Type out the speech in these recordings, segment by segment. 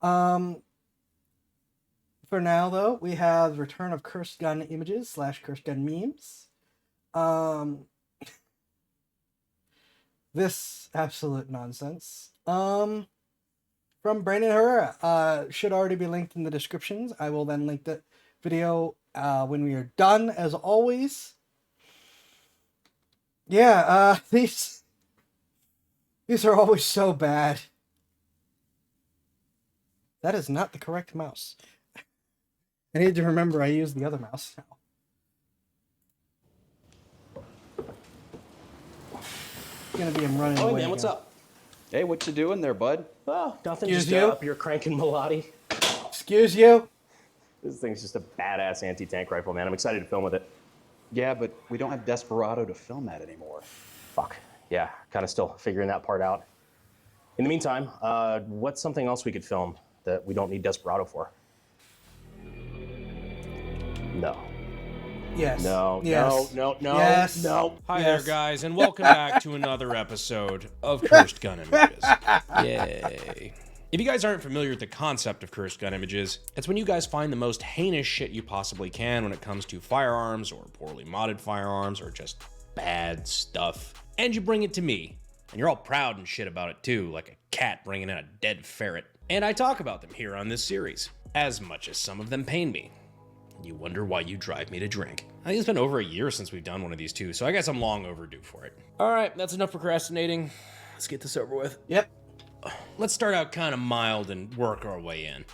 Um, for now, though, we have return of cursed gun images / cursed gun memes. Um, this absolute nonsense. From Brandon Herrera. Should already be linked in the descriptions. I will then link the video when we are done, as always. Yeah, these are always so bad. That is not the correct mouse. I need to remember I use the other mouse now. It's gonna be him running away. Oh, man, what's up? Hey, what you doing there, bud? Oh, nothing. Excuse Just you? up here cranking Melody. Excuse you? This thing's just a badass anti-tank rifle, man. I'm excited to film with it. Yeah, but we don't have Desperado to film that anymore. Fuck. Yeah, kind of still figuring that part out. In the meantime, what's something else we could film that we don't need Desperado for? No. Yes. No. Yes. No. Yes. No. Hi Yes. there, guys, and welcome back to another episode of Cursed Gun Images. Yay. If you guys aren't familiar with the concept of cursed gun images, it's when you guys find the most heinous shit you possibly can when it comes to firearms or poorly modded firearms or just bad stuff, and you bring it to me. And you're all proud and shit about it too, like a cat bringing in a dead ferret. And I talk about them here on this series, as much as some of them pain me. You wonder why you drive me to drink. I think it's been over a year since we've done one of these too, so I guess I'm long overdue for it. All right, that's enough procrastinating. Let's get this over with. Yep. Let's start out kind of mild and work our way in.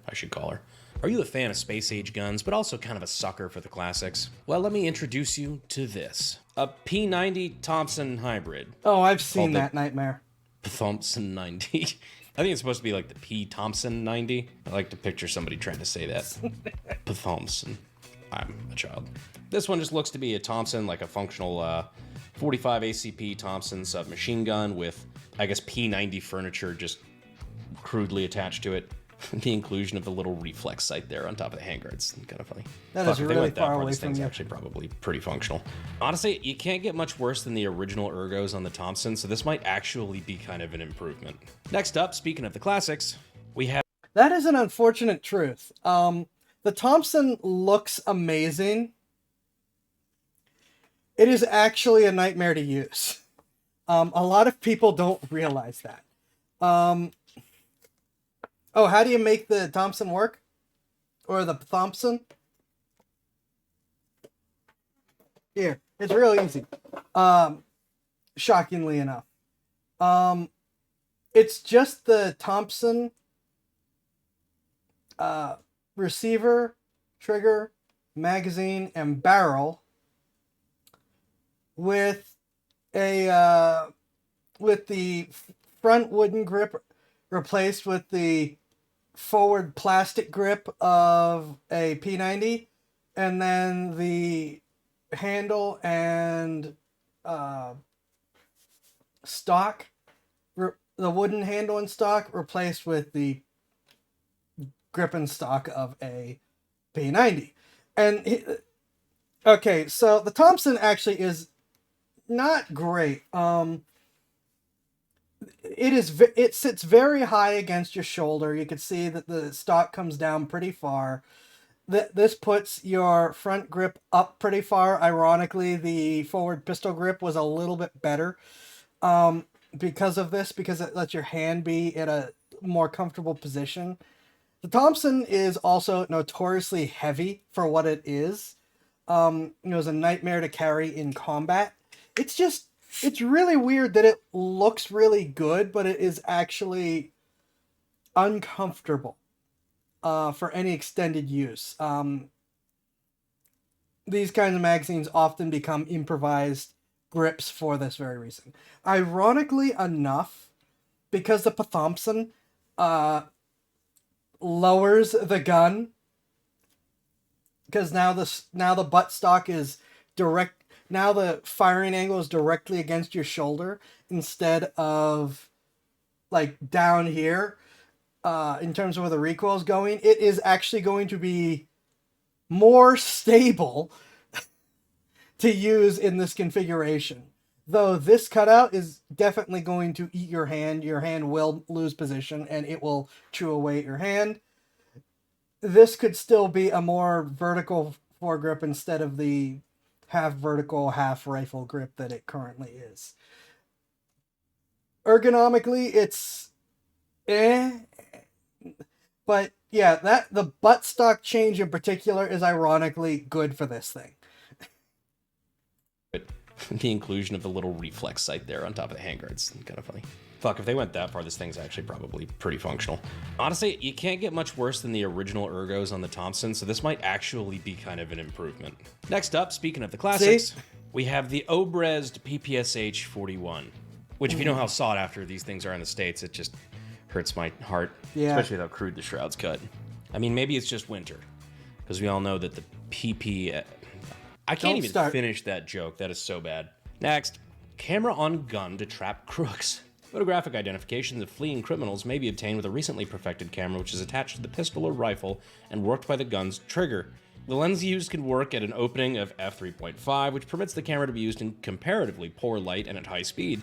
I should call her. Are you a fan of space age guns, but also kind of a sucker for the classics? Well, let me introduce you to this. A P90 Thompson hybrid. Oh, I've seen Called the- that nightmare. Thompson 90. I think it's supposed to be like the P. Thompson 90. I like to picture somebody trying to say that. Thompson. I'm a child. This one just looks to be a Thompson, like a functional 45 ACP Thompson submachine gun with, I guess, P90 furniture just crudely attached to it. The inclusion of the little reflex sight there on top of the handguard. It's kind of funny. That Fuck, is if they really went that far far, away this from thing's you. actually probably pretty functional. Honestly, you can't get much worse than the original ergos on the Thompson, so this might actually be kind of an improvement. Next up, speaking of the classics, we have That is an unfortunate truth. The Thompson looks amazing. It is actually a nightmare to use. A lot of people don't realize that. Oh, how do you make the Thompson work? Or the Thompson? Here, it's real easy. Shockingly enough. It's just the Thompson receiver, trigger, magazine, and barrel with a with the front wooden grip replaced with the forward plastic grip of a P90, and then the handle and stock, the wooden handle and stock replaced with the grip and stock of a P90. And okay, so the Thompson actually is not great. It sits very high against your shoulder. You can see that the stock comes down pretty far. This puts your front grip up pretty far. Ironically, the forward pistol grip was a little bit better because of this, because it lets your hand be in a more comfortable position. The Thompson is also notoriously heavy for what it is. It was a nightmare to carry in combat. It's really weird that it looks really good, but it is actually uncomfortable for any extended use. These kinds of magazines often become improvised grips for this very reason. Ironically enough, because the Thompson lowers the gun, because now the butt stock is direct. Now the firing angle is directly against your shoulder instead of like down here. In terms of where the recoil is going, it is actually going to be more stable to use in this configuration though this cutout is definitely going to eat your hand. Your hand will lose position and it will chew away at your hand. This could still be a more vertical foregrip instead of the half vertical, half rifle grip that it currently is. Ergonomically, it's but yeah, that the buttstock change in particular is ironically good for this thing. The inclusion of the little reflex sight there on top of the handguard's kind of funny. Fuck, if they went that far, this thing's actually probably pretty functional. Honestly, you can't get much worse than the original ergos on the Thompson, so this might actually be kind of an improvement. Next up, speaking of the classics, we have the Obrezd PPSH 41, which if you know how sought after these things are in the States, it just hurts my heart, especially with how crude the shroud's cut. I mean, maybe it's just winter, because we all know that the PP... I can't even finish that joke. That is so bad. Next, camera on gun to trap crooks. Photographic identifications of fleeing criminals may be obtained with a recently perfected camera which is attached to the pistol or rifle and worked by the gun's trigger. The lens used can work at an opening of f3.5, which permits the camera to be used in comparatively poor light and at high speed.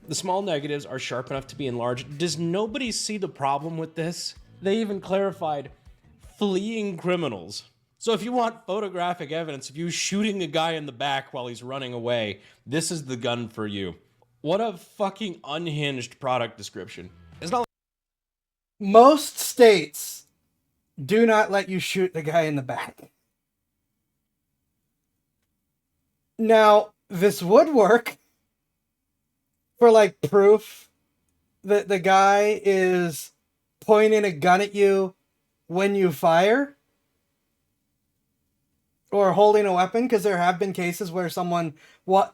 The small negatives are sharp enough to be enlarged. Does nobody see the problem with this? They even clarified fleeing criminals. So if you want photographic evidence of you shooting a guy in the back while he's running away, this is the gun for you. What a fucking unhinged product description. It's not like most states do not let you shoot the guy in the back. Now, this would work for like proof that the guy is pointing a gun at you when you fire. Or holding a weapon, because there have been cases where someone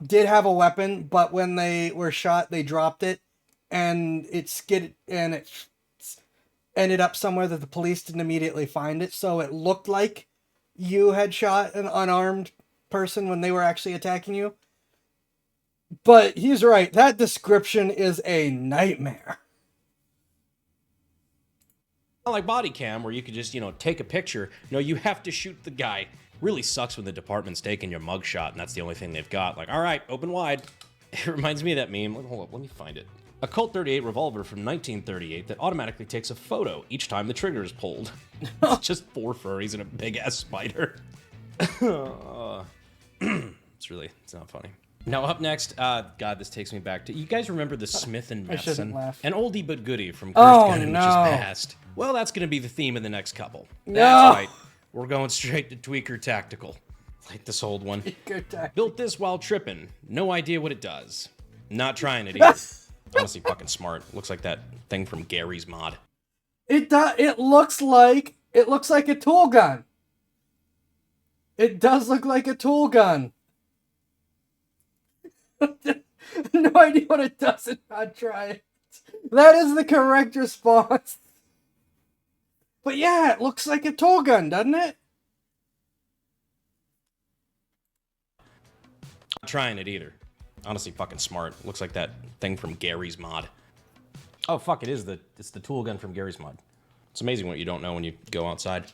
did have a weapon, but when they were shot, they dropped it, and it ended up somewhere that the police didn't immediately find it. So it looked like you had shot an unarmed person when they were actually attacking you. But he's right. That description is a nightmare. not like body cam where you could just, take a picture. No, you have to shoot the guy. Really sucks when the department's taking your mugshot and that's the only thing they've got. Like, all right, open wide. It reminds me of that meme. Hold up, let me find it. A Colt 38 revolver from 1938 that automatically takes a photo each time the trigger is pulled. It's just 4 furries and a big-ass spider. It's not funny. Now up next, God, this takes me back to... You guys remember the Smith & Wesson? An oldie but goodie from Cursed Gun Images Past. Well, that's going to be the theme of the next couple. That's right. We're going straight to Tweaker Tactical. Like this old one. Built this while tripping. No idea what it does. Not trying it either. Honestly fucking smart. Looks like that thing from Gary's mod. It looks like a tool gun. It does look like a tool gun. No idea what it does and not try it. That is the correct response. But yeah, it looks like a tool gun, doesn't it? Not trying it either. Honestly fucking smart. Looks like that thing from Gary's mod. Oh fuck, it's the tool gun from Gary's mod. It's amazing what you don't know when you go outside.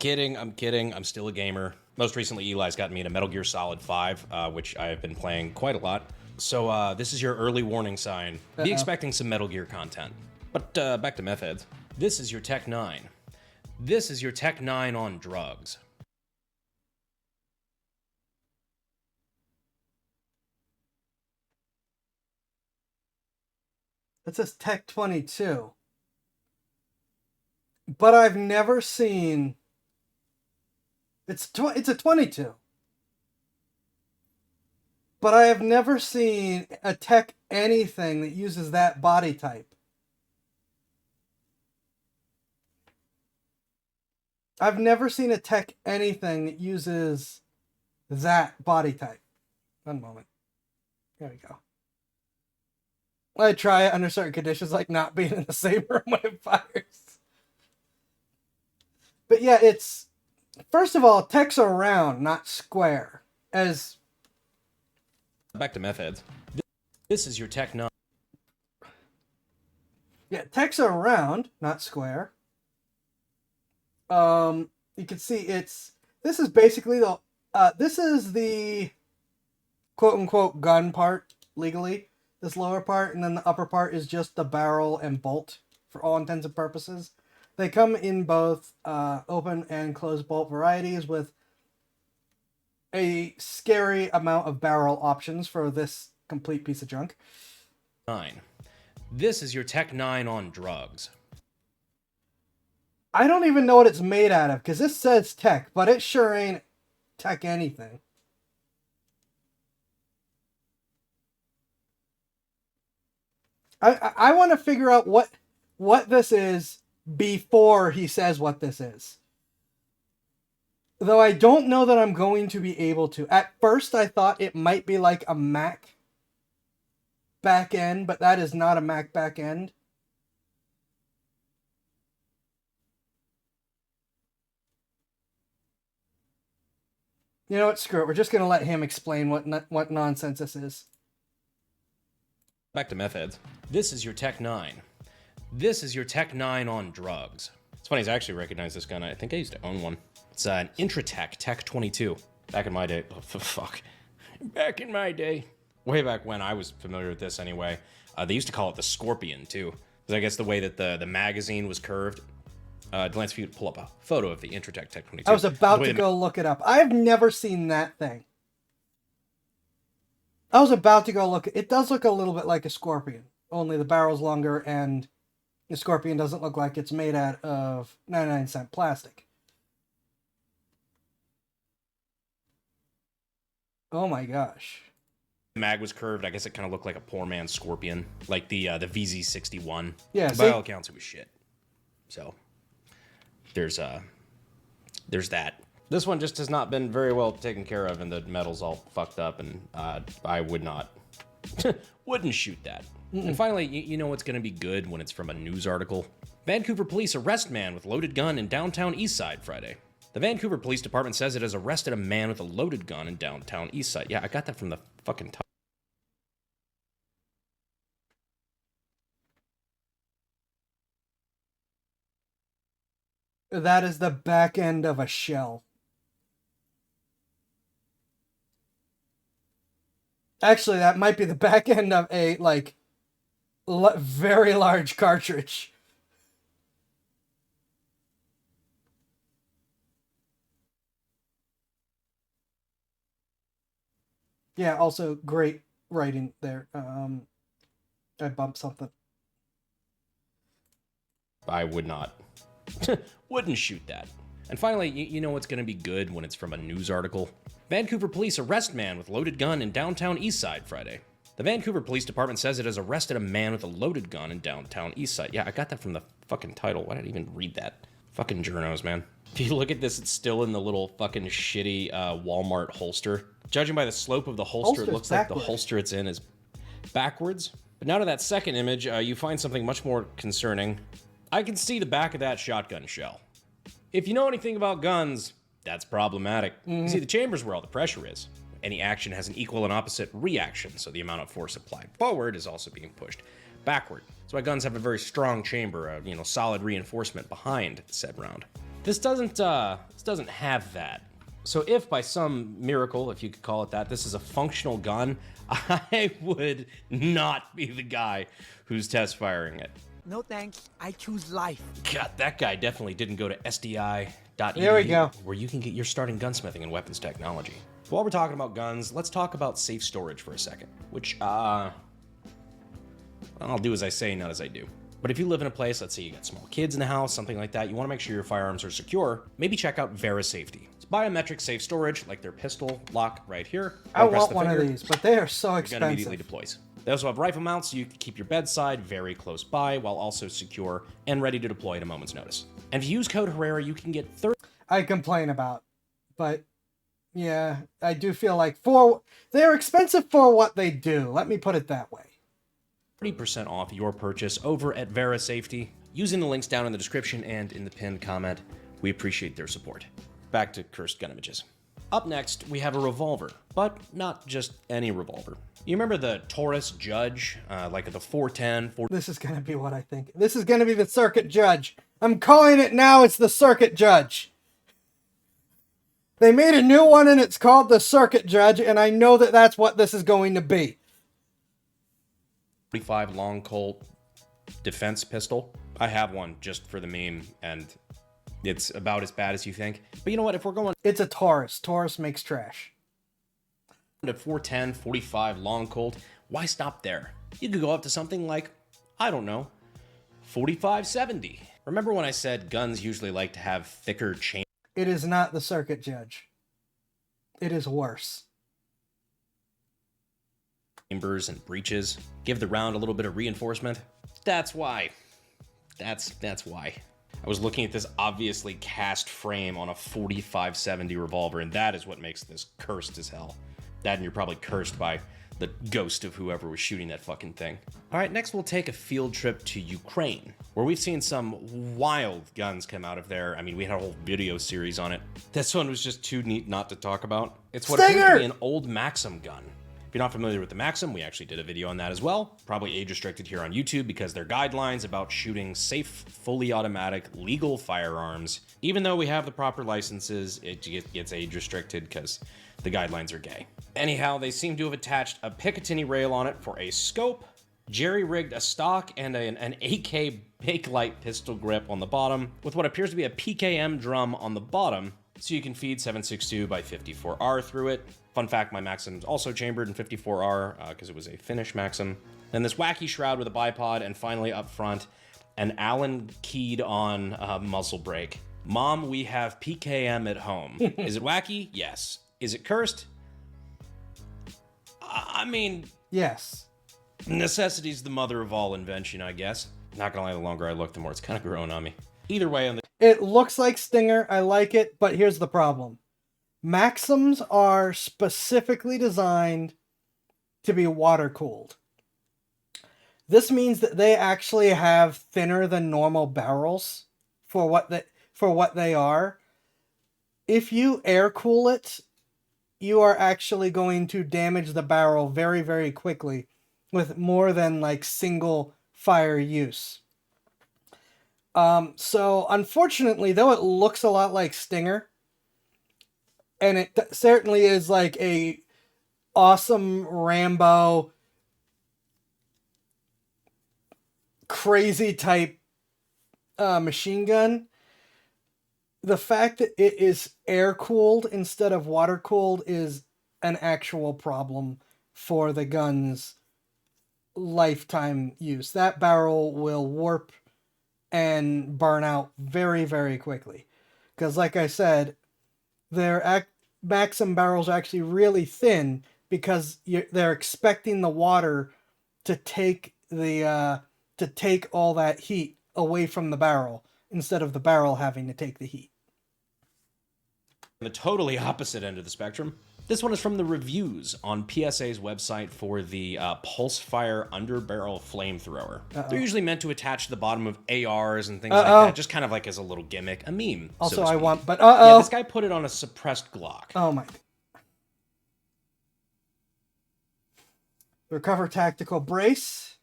I'm kidding. I'm still a gamer. Most recently, Eli's gotten me into Metal Gear Solid 5, which I have been playing quite a lot. So this is your early warning sign. Be expecting some Metal Gear content. But back to meth heads. This is your Tech 9. This is your Tech 9 on drugs. It says Tech 22. But I've never seen... It's a 22. But I have never seen a Tech anything that uses that body type. I've never seen a Tech anything that uses that body type. One moment. There we go. I try it under certain conditions, like not being in the same room when it fires. But yeah, it's... First of all, Techs are round, not square. As... Back to meth heads. This is your Tech 9. Yeah, Techs are round, not square. You can see it's... This is basically the... this is the quote-unquote gun part legally, this lower part, and then the upper part is just the barrel and bolt for all intents and purposes. They come in both open and closed bolt varieties with a scary amount of barrel options for this complete piece of junk. 9. This is your Tech 9 on drugs. I don't even know what it's made out of, because this says tech, but it sure ain't tech anything. I want to figure out what this is before he says what this is. Though I don't know that I'm going to be able to. At first, I thought it might be like a Mac back end, but that is not a Mac back end. You know what? Screw it. We're just going to let him explain what nonsense this is. Back to meth heads. This is your Tech 9. This is your Tech 9 on drugs. It's funny, I actually recognize this gun. I think I used to own one. It's an Intratec Tech 22. Back in my day. Oh, fuck. Back in my day. Way back when I was familiar with this anyway. They used to call it the Scorpion, too. Because I guess the way that the magazine was curved. Lance, if you could pull up a photo of the Intratec Tech 22. I was about to go look it up. I've never seen that thing. I was about to go look. It does look a little bit like a Scorpion. Only the barrel's longer and the Scorpion doesn't look like it's made out of 99-cent plastic. Oh my gosh. The mag was curved. I guess it kind of looked like a poor man's Scorpion. Like the VZ61. Yeah, By all accounts, it was shit. So, there's that. This one just has not been very well taken care of, and the metal's all fucked up, and I wouldn't shoot that. And finally, you know what's going to be good when it's from a news article? Vancouver police arrest man with loaded gun in downtown Eastside Friday. The Vancouver Police Department says it has arrested a man with a loaded gun in downtown Eastside. Yeah, I got that from the fucking top. That is the back end of a shell. Actually, that might be the back end of a, like, very large cartridge. Yeah, also great writing there. I bumped something. I wouldn't shoot that. And finally, you know what's going to be good when it's from a news article? Vancouver police arrest man with loaded gun in downtown Eastside Friday. The Vancouver Police Department says it has arrested a man with a loaded gun in downtown Eastside. Yeah, I got that from the fucking title. Why did I even read that? Fucking journos, man. If you look at this, it's still in the little fucking shitty Walmart holster. Judging by the slope of the holster, it looks like the holster it's in is backwards. But now to that second image, you find something much more concerning. I can see the back of that shotgun shell. If you know anything about guns, that's problematic. You see, the chamber's where all the pressure is. Any action has an equal and opposite reaction, so the amount of force applied forward is also being pushed backward. That's why guns have a very strong chamber, solid reinforcement behind said round. This doesn't have that. So if by some miracle, if you could call it that, this is a functional gun, I would not be the guy who's test firing it. No thanks, I choose life. God, that guy definitely didn't go to SDI.edu, there we go, where you can get your starting gunsmithing and weapons technology. While we're talking about guns, let's talk about safe storage for a second, which, I'll do as I say, not as I do. But if you live in a place, let's say you got small kids in the house, something like that, you want to make sure your firearms are secure, maybe check out Vera Safety. It's biometric safe storage, like their pistol lock right here. I want one of these, but they are so expensive. Gun immediately deploys. They also have rifle mounts, so you can keep your bedside very close by, while also secure and ready to deploy at a moment's notice. And if you use code Herrera, you can get 30... I complain about, but yeah, I do feel like they're expensive for what they do. Let me put it that way. 30% off your purchase over at Vera Safety, using the links down in the description and in the pinned comment. We appreciate their support. Back to Cursed Gun Images. Up next, we have a revolver, but not just any revolver. You remember the Taurus Judge, like the 410? This is going to be what I think. This is going to be the Circuit Judge. I'm calling it now. It's the Circuit Judge. They made a new one and it's called the Circuit Judge, and I know that that's what this is going to be. 45 long Colt defense pistol. I have one just for the meme, and it's about as bad as you think. But you know what? If we're going It's a Taurus. Taurus makes trash. to 410, 45 long Colt, why stop there? You could go up to something like, I don't know, 45-70. Remember when I said guns usually like to have thicker It is not the Circuit Judge. It is worse. chambers and breeches? Give the round a little bit of reinforcement? That's why. That's why. I was looking at this obviously cast frame on a 45-70 revolver, and that is what makes this cursed as hell. That, and you're probably cursed by the ghost of whoever was shooting that fucking thing. All right, next we'll take a field trip to Ukraine, where we've seen some wild guns come out of there. I mean, we had a whole video series on it. This one was just too neat not to talk about. It's what appears to be an old Maxim gun. If you're not familiar with the Maxim, we actually did a video on that as well. Probably age restricted here on YouTube because their guidelines about shooting safe, fully automatic, legal firearms, even though we have the proper licenses, it gets age restricted because the guidelines are gay. Anyhow, they seem to have attached a Picatinny rail on it for a scope, jerry-rigged a stock, and an AK Bakelite pistol grip on the bottom, with what appears to be a PKM drum on the bottom, so you can feed 7.62 by 54R through it. Fun fact, my Maxim's also chambered in 54R because it was a Finnish Maxim. Then this wacky shroud with a bipod, and finally up front, an Allen keyed on muzzle brake. Mom, we have PKM at home. Is it wacky? Yes. Is it cursed? I mean, Yes. necessity's the mother of all invention, I guess. Not gonna lie, the longer I look, the more it's kind of growing on me. Either way, on the It looks like Stinger. I like it, but here's the problem. Maxims are specifically designed to be water cooled. This means that they actually have thinner than normal barrels for what they are. If you air cool it, you are actually going to damage the barrel very, very quickly with more than like single fire use. So unfortunately, though it looks a lot like Stinger, and it certainly is like a awesome Rambo crazy type machine gun, the fact that it is air cooled instead of water cooled is an actual problem for the gun's lifetime use. That barrel will warp and burn out very, very quickly. Because like I said, their Maxim barrels are actually really thin because they're expecting the water to take all that heat away from the barrel instead of the barrel having to take the heat. the totally opposite end of the spectrum. This one is from the reviews on PSA's website for the Pulsefire underbarrel flamethrower. They're usually meant to attach to the bottom of ARs and things like that, just kind of like as a little gimmick, a meme. Also, so to I speak. want, but Yeah, this guy put it on a suppressed Glock. Oh my. Recover tactical brace.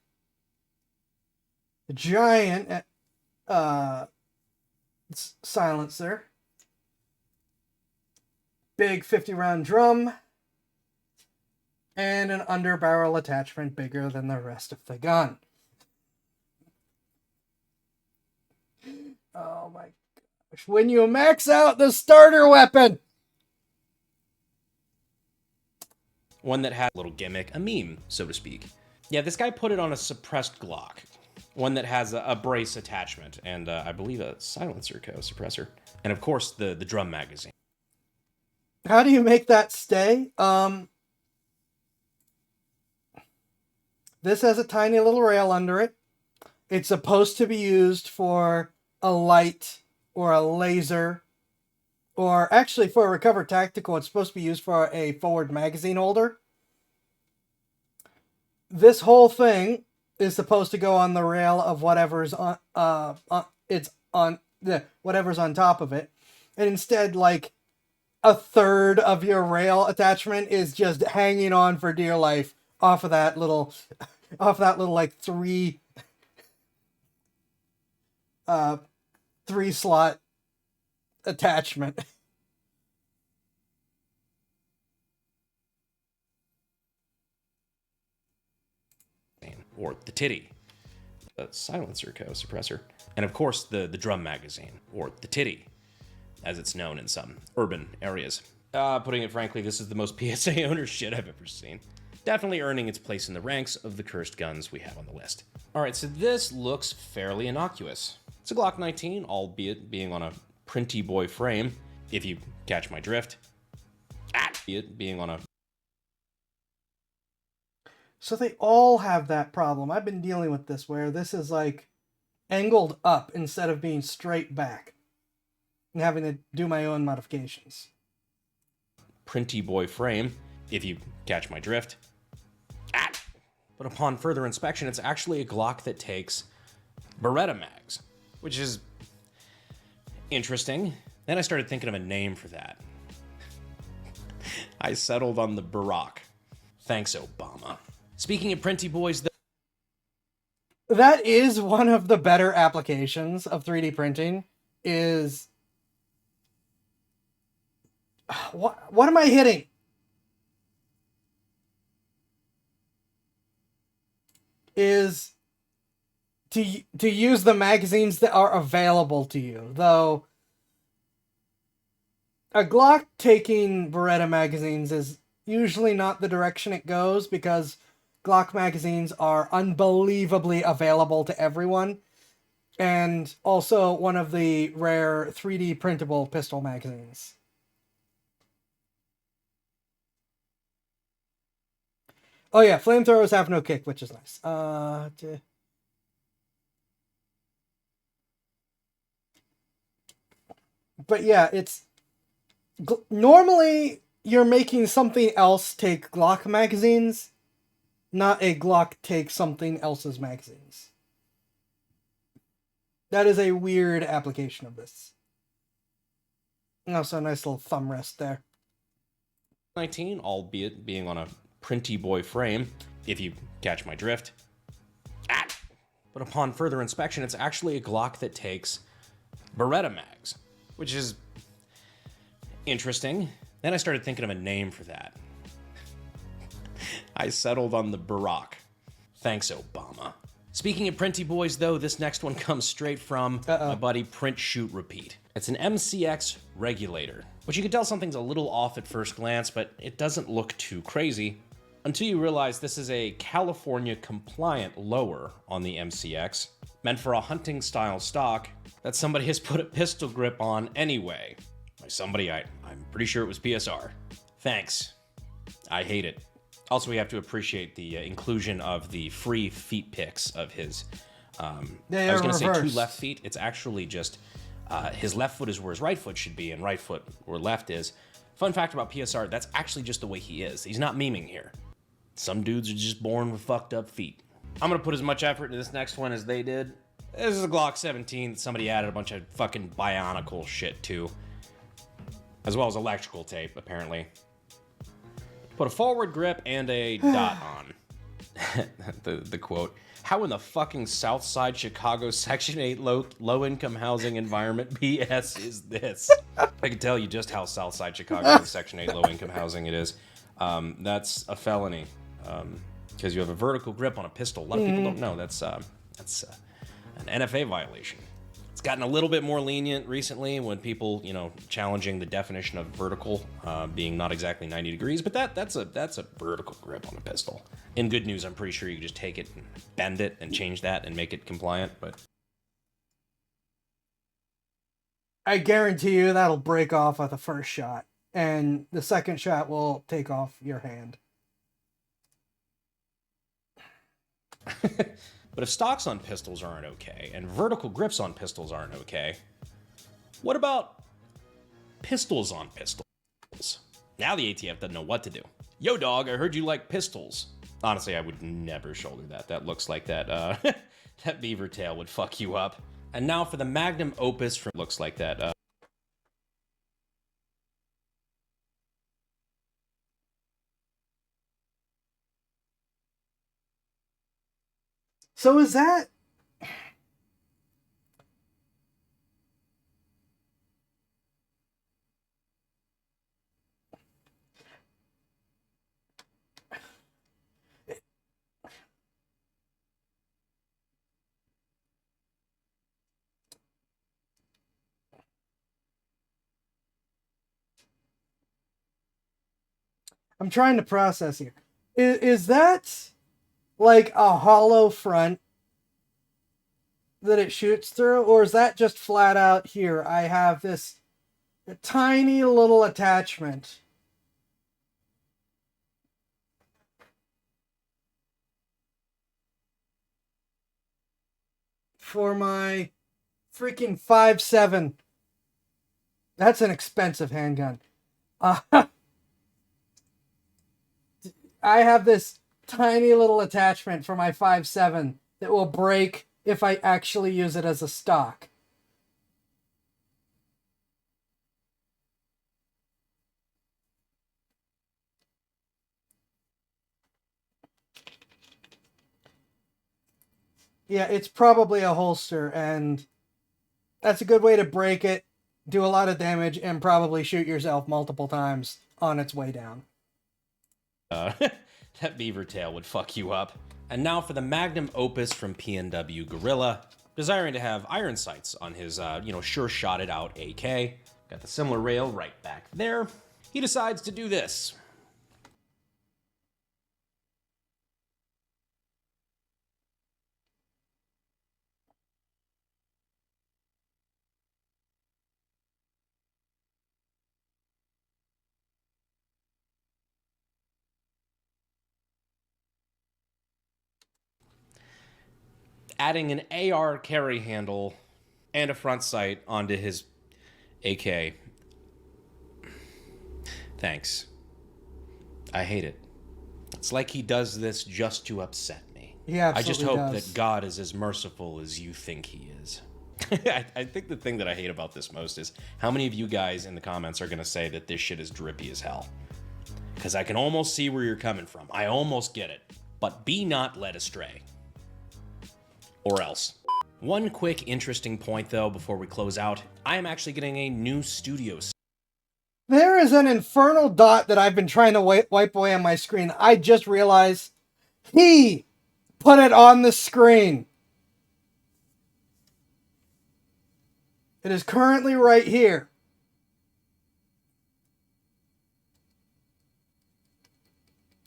The giant silencer. Big 50-round drum. And an underbarrel attachment bigger than the rest of the gun. Oh my gosh. When you max out the starter weapon! One that had a little gimmick, a meme, so to speak. Yeah, this guy put it on a suppressed Glock. One that has a brace attachment and I believe a silencer suppressor. And of course, the drum magazine. How do you make that stay? This has a tiny little rail under it. It's supposed to be used for a light or a laser. Or actually for a Recover Tactical, it's supposed to be used for a forward magazine holder. This whole thing is supposed to go on the rail of whatever's on whatever's on top of it. And instead, like, a third of your rail attachment is just hanging on for dear life off of that little like three slot attachment. or the titty, the silencer co-suppressor, and of course the drum magazine, or the titty, as it's known in some urban areas. Putting it frankly, this is the most PSA owner shit I've ever seen. Definitely earning its place in the ranks of the cursed guns we have on the list. Alright, so this looks fairly innocuous. It's a Glock 19, albeit being on a printy boy frame, if you catch my drift. It being on a... So they all have that problem. I've been dealing with this where this is like angled up instead of being straight back and having to do my own modifications. Printy boy frame, if you catch my drift. But upon further inspection, it's actually a Glock that takes Beretta mags, which is interesting. Then I started thinking of a name for that. I settled on the Barack. Thanks, Obama. Speaking of printy boys, That is one of the better applications of 3D printing is... What am I hitting? Is to use the magazines that are available to you. Though a Glock taking Beretta magazines is usually not the direction it goes because Glock magazines are unbelievably available to everyone, and also one of the rare 3D printable pistol magazines. Oh yeah, flamethrowers have no kick, which is nice. But yeah, it's... Normally, you're making something else take Glock magazines, not a Glock take something else's magazines. That is a weird application of this. Also, a nice little thumb rest there. 19, albeit being on a printy boy frame, if you catch my drift. But upon further inspection, it's actually a Glock that takes Beretta mags, which is interesting. Then I started thinking of a name for that. I settled on the Barack. Thanks, Obama. Speaking of printy boys, though, this next one comes straight from my buddy Print Shoot Repeat. It's an MCX regulator, which you can tell something's a little off at first glance, but it doesn't look too crazy until you realize this is a California compliant lower on the MCX, meant for a hunting style stock that somebody has put a pistol grip on anyway. By somebody, I'm pretty sure it was PSR. Thanks. I hate it. Also, we have to appreciate the inclusion of the free feet pics of his... I was going to say 2 left feet. It's actually just his left foot is where his right foot should be, and right foot where left is. Fun fact about PSR, that's actually just the way he is. He's not memeing here. Some dudes are just born with fucked up feet. I'm going to put as much effort into this next one as they did. This is a Glock 17 that somebody added a bunch of fucking bionicle shit to. As well as electrical tape, apparently. Put a forward grip and a dot on. the quote, how in the fucking Southside Chicago Section 8 low-income housing environment BS is this? I can tell you just how Southside Chicago Section 8 low-income housing it is. That's a felony. Because you have a vertical grip on a pistol. A lot of people don't know that's an NFA violation. It's gotten a little bit more lenient recently when people, challenging the definition of vertical being not exactly 90 degrees, but that's a vertical grip on a pistol. In good news, I'm pretty sure you can just take it and bend it and change that and make it compliant, but... I guarantee you that'll break off at the first shot, and the second shot will take off your hand. But if stocks on pistols aren't okay, and vertical grips on pistols aren't okay, what about pistols on pistols? Now the ATF doesn't know what to do. Yo, dog, I heard you like pistols. Honestly, I would never shoulder that. That looks like that, that beaver tail would fuck you up. And now for the magnum opus from looks like that, So is that... I'm trying to process here. Is that like a hollow front that it shoots through, or is that just flat out here? I have this tiny little attachment. For my freaking 5.7. That's an expensive handgun. I have this tiny little attachment for my 5.7 that will break if I actually use it as a stock. Yeah, it's probably a holster, and that's a good way to break it, do a lot of damage, and probably shoot yourself multiple times on its way down. That beaver tail would fuck you up. And now for the magnum opus from PNW Gorilla. Desiring to have iron sights on his, sure-shotted out AK. Got the similar rail right back there. He decides to do this. Adding an AR carry handle and a front sight onto his AK. Thanks. I hate it. It's like he does this just to upset me. Yeah, I just hope that God is as merciful as you think he is. I think the thing that I hate about this most is how many of you guys in the comments are going to say that this shit is drippy as hell. Because I can almost see where you're coming from. I almost get it. But be not led astray. Or else. One quick interesting point though before we close out. I am actually getting a new studio. There is an infernal dot that I've been trying to wipe away on my screen. I just realized he put it on the screen. It is currently right here.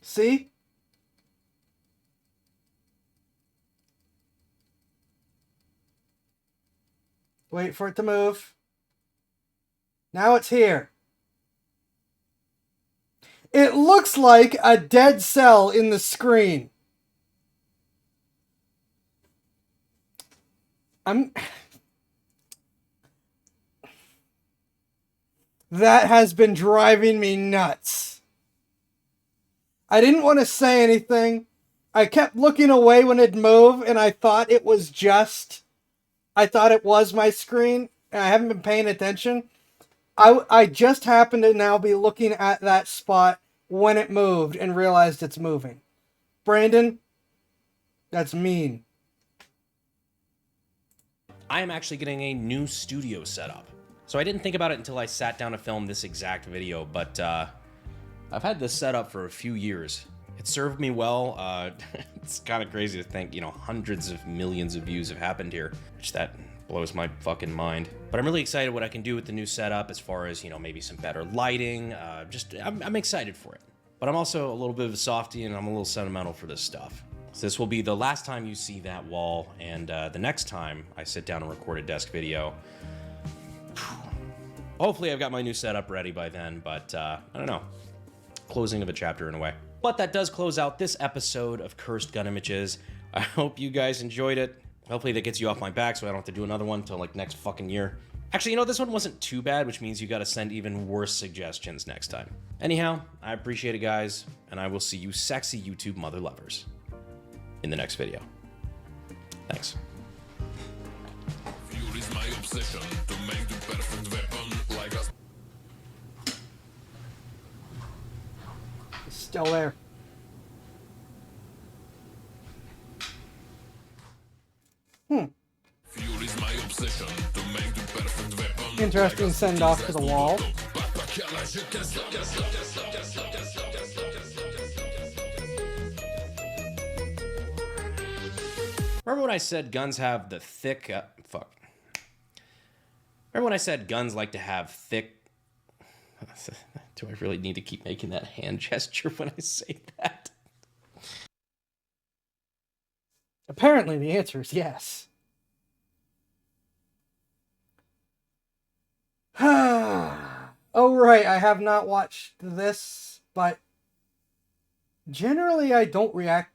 See? Wait for it to move. Now it's here. It looks like a dead cell in the screen. That has been driving me nuts. I didn't want to say anything. I kept looking away when it'd move, and I thought it was my screen, and I haven't been paying attention. I just happened to now be looking at that spot when it moved and realized it's moving. Brandon, that's mean. I am actually getting a new studio setup. So I didn't think about it until I sat down to film this exact video, but I've had this set up for a few years. It served me well. It's kind of crazy to think, hundreds of millions of views have happened here, which that blows my fucking mind. But I'm really excited what I can do with the new setup as far as, maybe some better lighting. I'm excited for it. But I'm also a little bit of a softie and I'm a little sentimental for this stuff. So this will be the last time you see that wall, and the next time I sit down and record a desk video, hopefully I've got my new setup ready by then, but I don't know. Closing of a chapter in a way. But that does close out this episode of Cursed Gun Images. I hope you guys enjoyed it. Hopefully that gets you off my back so I don't have to do another one until like next fucking year. Actually, this one wasn't too bad, which means you gotta send even worse suggestions next time. Anyhow, I appreciate it, guys, and I will see you sexy YouTube mother lovers in the next video. Thanks. Fuel is my obsession to make the perfect weapon like us. It's still there. Fuel is my obsession to make the perfect weapon. Interesting send off to the wall. Remember when I said guns have the thick... Remember when I said guns like to have thick... Do I really need to keep making that hand gesture when I say that? Apparently, the answer is yes. Oh, right. I have not watched this, but generally I don't react.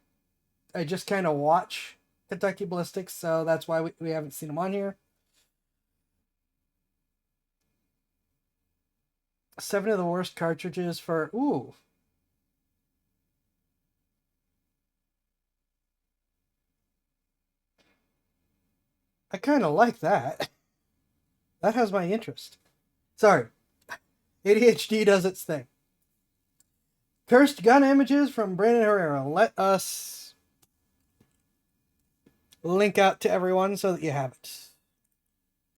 I just kind of watch Kentucky Ballistics, so that's why we haven't seen them on here. 7 of the worst cartridges for... Ooh. I kind of like that. That has my interest. Sorry. ADHD does its thing. Cursed gun images from Brandon Herrera. Let us link out to everyone so that you have it.